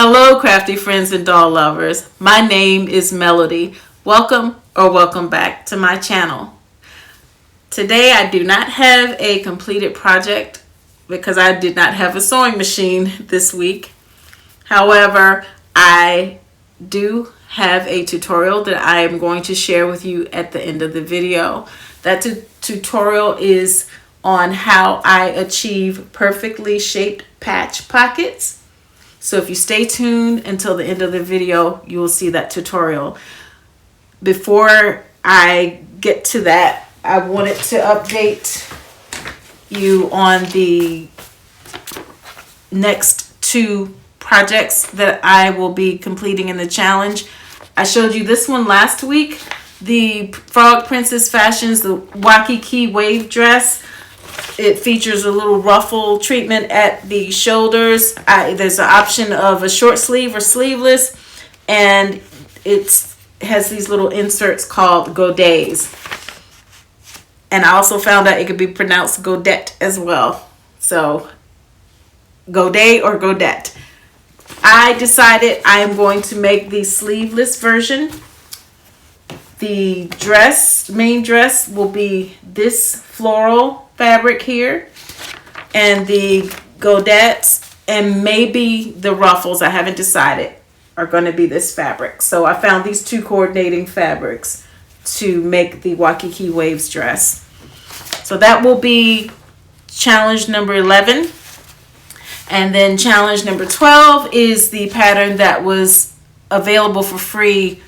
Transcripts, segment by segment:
Hello, crafty friends and doll lovers. My name is Melody. Welcome back to my channel. Today I do not have a completed project because I did not have a sewing machine this week. However, I do have a tutorial that I am going to share with you at the end of the video. That tutorial is on how I achieve perfectly shaped patch pockets. So if you stay tuned until the end of the video, you will see that tutorial. Before I get to that, I wanted to update you on the next two projects that I will be completing in the challenge. I showed you this one last week, the Frog Princess Fashions, the Waikiki wave dress. It features a little ruffle treatment at the shoulders. There's an option of a short sleeve or sleeveless, and it has these little inserts called godets. And I also found out it could be pronounced godette as well. So godet or godette. I decided I am going to make the sleeveless version. The main dress will be this floral fabric here, and the godettes and maybe the ruffles, I haven't decided, are going to be this fabric. So I found these two coordinating fabrics to make the Waikiki waves dress. So that will be challenge number 11. And then challenge number 12 is the pattern that was available for free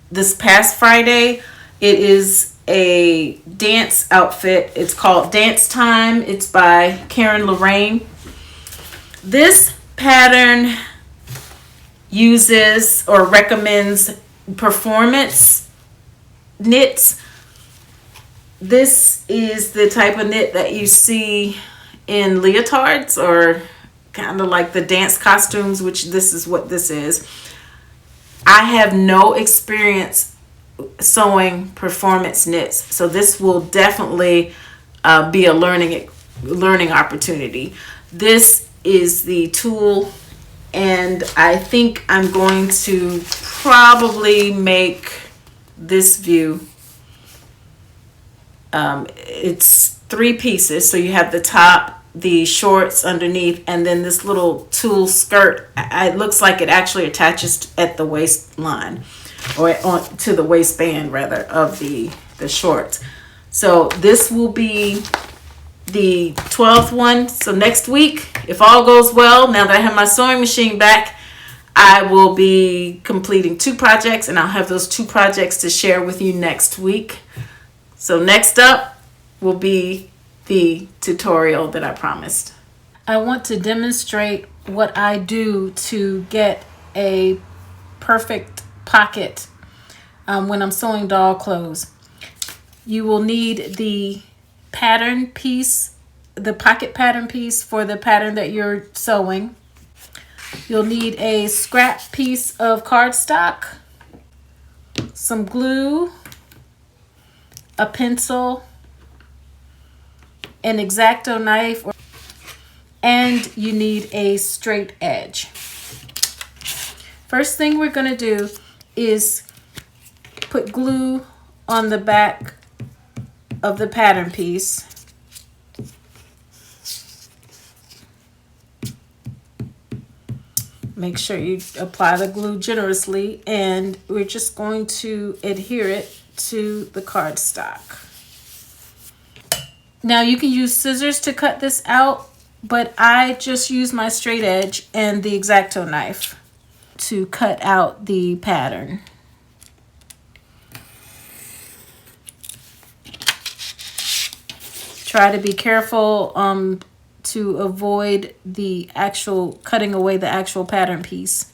this past Friday. It is a dance outfit. It's called Dance Time. It's by Karen Lorraine. This pattern uses or recommends performance knits. This is the type of knit that you see in leotards or kind of like the dance costumes, which this is what this is. I have no experience sewing performance knits, so this will definitely be a learning opportunity. This is the tool, and I think I'm going to probably make this view. It's 3 pieces, so you have the top, the shorts underneath, and then this little tulle skirt. It looks like it actually attaches at the waistline, or to the waistband rather, of the shorts. So this will be the 12th one. So next week, if all goes well, now that I have my sewing machine back, I will be completing 2 projects, and I'll have those 2 projects to share with you next week. So next up will be the tutorial that I promised. I want to demonstrate what I do to get a perfect pocket when I'm sewing doll clothes. You will need the pattern piece, the pocket pattern piece for the pattern that you're sewing. You'll need a scrap piece of cardstock, some glue, a pencil, an X-Acto knife, and you need a straight edge. First thing we're going to do is put glue on the back of the pattern piece. Make sure you apply the glue generously, and we're just going to adhere it to the cardstock. Now you can use scissors to cut this out, but I just use my straight edge and the X-Acto knife to cut out the pattern. Try to be careful to avoid the actual cutting away the actual pattern piece.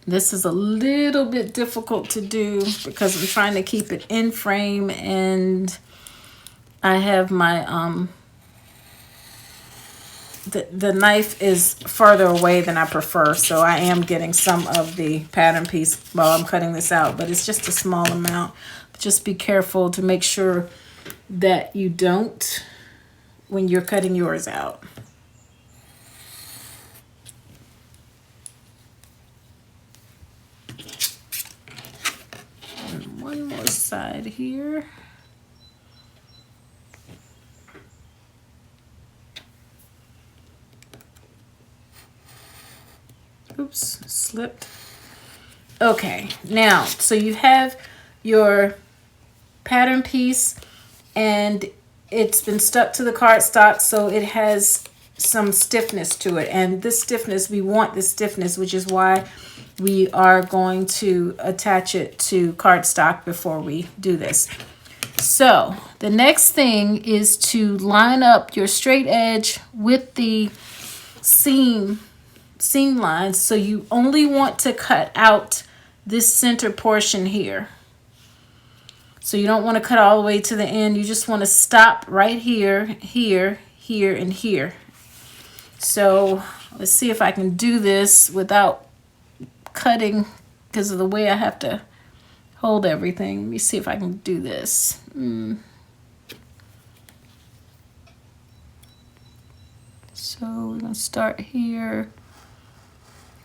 This is a little bit difficult to do because I'm trying to keep it in frame, and I have my the knife is farther away than I prefer, so I am getting some of the pattern piece while I'm cutting this out, but it's just a small amount. Just be careful to make sure that you don't when you're cutting yours out. And one more side here. Oops, slipped. Okay, now, so you have your pattern piece and it's been stuck to the cardstock, so it has some stiffness to it. And this stiffness, we want this stiffness, which is why we are going to attach it to cardstock before we do this. So the next thing is to line up your straight edge with the seam lines. So you only want to cut out this center portion here. So you don't want to cut all the way to the end. You just want to stop right here, here, here, and here. So let's see if I can do this without cutting because of the way I have to hold everything. Let me see if I can do this. So we're going to start here,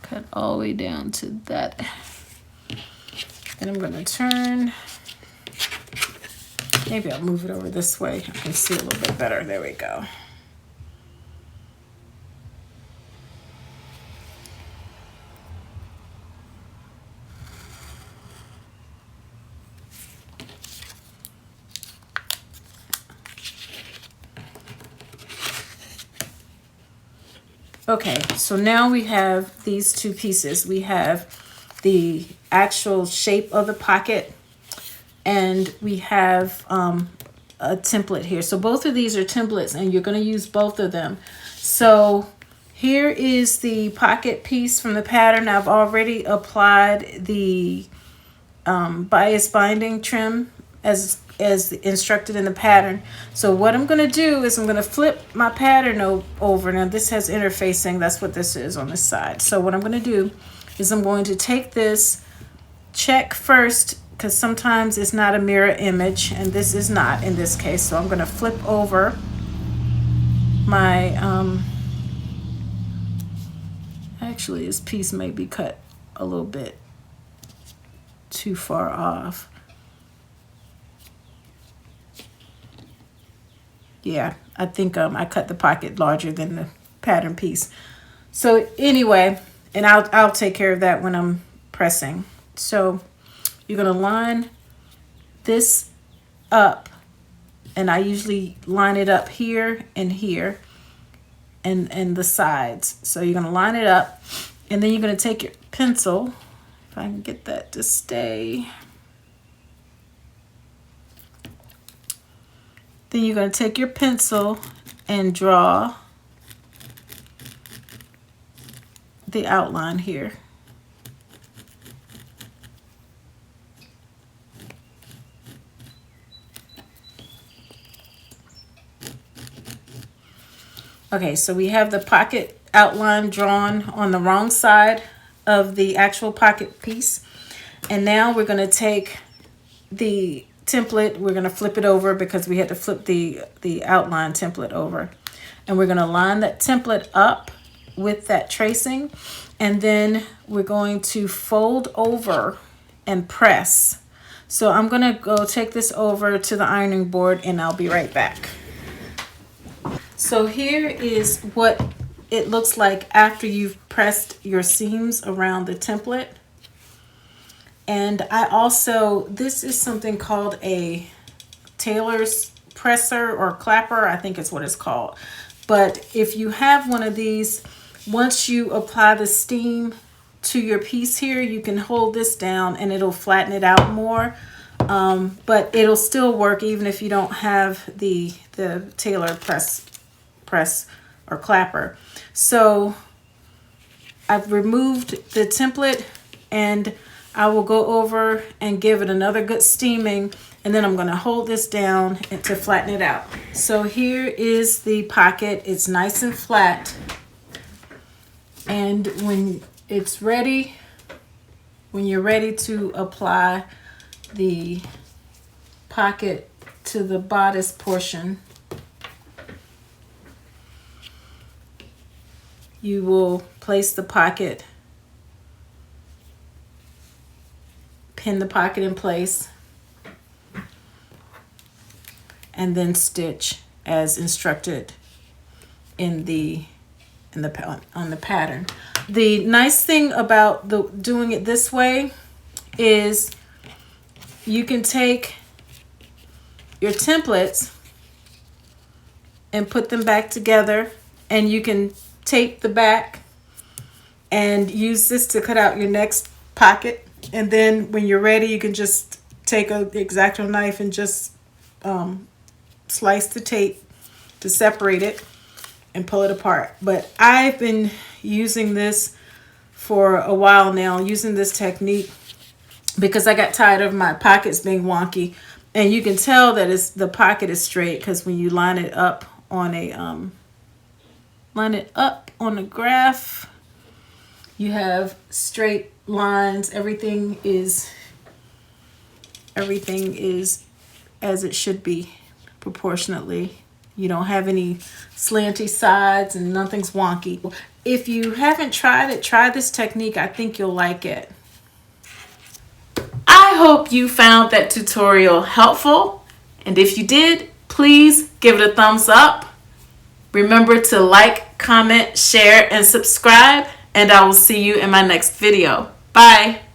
cut all the way down to that. And I'm going to turn. Maybe I'll move it over this way. I can see a little bit better. There we go. Okay, so now we have these two pieces. We have the actual shape of the pocket and we have a template here. So both of these are templates and you're going to use both of them. So here is the pocket piece from the pattern. I've already applied the bias binding trim as instructed in the pattern. So what I'm going to do is I'm going to flip my pattern over. Now this has interfacing. That's what this is on this side. So what I'm going to do is I'm going to take this, check first, because sometimes it's not a mirror image, and this is not in this case. So I'm going to flip over my, actually this piece may be cut a little bit too far off. Yeah, I think I cut the pocket larger than the pattern piece. So anyway, and I'll take care of that when I'm pressing. So you're going to line this up, and I usually line it up here and here and the sides. So you're going to line it up, and then you're going to take your pencil, if I can get that to stay. Then you're going to take your pencil and draw the outline here. Okay, so we have the pocket outline drawn on the wrong side of the actual pocket piece. And now we're going to take the template, we're going to flip it over because we had to flip the outline template over, and we're going to line that template up with that tracing, and then we're going to fold over and press. So I'm going to go take this over to the ironing board and I'll be right back. So here is what it looks like after you've pressed your seams around the template. And I also, this is something called a tailor's presser or clapper, I think is what it's called. But if you have one of these, once you apply the steam to your piece here, you can hold this down and it'll flatten it out more. But it'll still work even if you don't have the tailor press or clapper. So I've removed the template and I will go over and give it another good steaming, and then I'm going to hold this down and to flatten it out. So here is the pocket. It's nice and flat. And when it's ready, when you're ready to apply the pocket to the bodice portion, you will place the pocket, pin the pocket in place, and then stitch as instructed on the pattern. The nice thing about doing it this way is you can take your templates and put them back together, and you can tape the back and use this to cut out your next pocket. And then when you're ready, you can just take the X-Acto knife and just slice the tape to separate it and pull it apart. But I've been using this for a while now, using this technique, because I got tired of my pockets being wonky. And you can tell that the pocket is straight because when you line it up on a graph, you have straight lines. Everything is as it should be proportionately. You don't have any slanty sides and nothing's wonky. If you haven't tried it, try this technique. I think you'll like it. I hope you found that tutorial helpful. And if you did, please give it a thumbs up. Remember to like, comment, share, and subscribe. And I will see you in my next video. Bye.